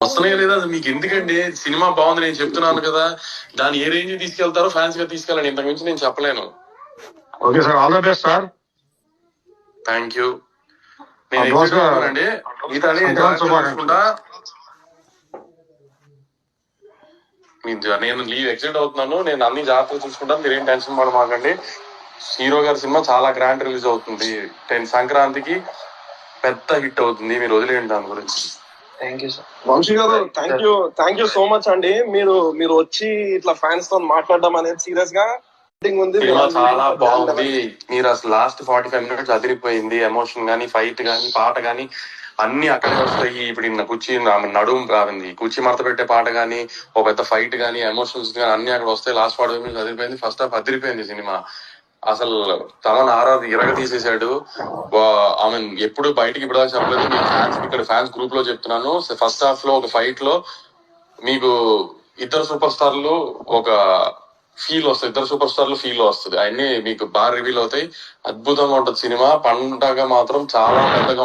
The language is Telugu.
వస్తున్నాయి లేదా మీకు ఎందుకండి? సినిమా బాగుంది నేను చెప్తున్నాను కదా, దాన్ని ఏ రేంజ్ తీసుకెళ్తారో ఫ్యాన్స్ గా తీసుకెళ్ళండి, ఇంతకు మించి నేను చెప్పలేను. Okay sir, all the best sir. Thank you. నేను ఎగ్జిట్ అవుతానండి, మిగతాది చూసుకుంటా. నేను లీవ్ ఎగ్జిట్ అవుతున్నాను, నేను అన్ని జాగ్రత్తగా చూసుకుంటాను, మీరేం టెన్షన్ పడమాకండి. హీరో గారి సినిమా చాలా గ్రాండ్ రిలీజ్ అవుతుంది, 10 సంక్రాంతికి పెద్ద హిట్ అవుతుంది, మీరు వదిలేయండి దాని గురించి. వంశీ గారు, థ్యాంక్ యూ సో మచ్ అండి. మీరు వచ్చి ఇట్లా ఫ్యాన్స్ తో మాట్లాడడం అనేది సీరియస్ గా ఉంది. సినిమా చాలా బాగుంది, మీరు అసలు లాస్ట్ 45 మినిట్స్ అదిరిపోయింది. ఎమోషన్ గానీ, ఫైట్ గానీ, పాట గానీ అన్ని అక్కడే వస్తాయి. ఇప్పుడు ఇన్న కుర్చీ నడుము రావింది, కుర్చీ మడత పెట్టే పాట గానీ, ఒక పెద్ద ఫైట్ గానీ, ఎమోషన్స్ గానీ అన్ని అక్కడ వస్తాయి. లాస్ట్ 45 మినిట్స్ అదిరిపోయింది. ఫస్ట్ హాఫ్ అదిరిపోయింది సినిమా. అసలు తమన్ ఆర్ఆర్ ఇరగ తీసేశాడు. ఆమె ఎప్పుడు బయటికి ఇప్పుడు దాకా చెప్పలేదు, మీ ఫ్యాన్స్ ఇక్కడ ఫ్యాన్స్ గ్రూప్ లో చెప్తున్నాను. ఫస్ట్ హాఫ్ లో ఒక ఫైట్ లో మీకు ఇద్దరు సూపర్ స్టార్లు ఒక ఫీల్ వస్తుంది, ఇద్దరు సూపర్ స్టార్లు ఫీల్ వస్తుంది, అవన్నీ మీకు బాగా రివీల్ అవుతాయి. అద్భుతంగా ఉంటది సినిమా. పండగ మాత్రం చాలా పెద్దగా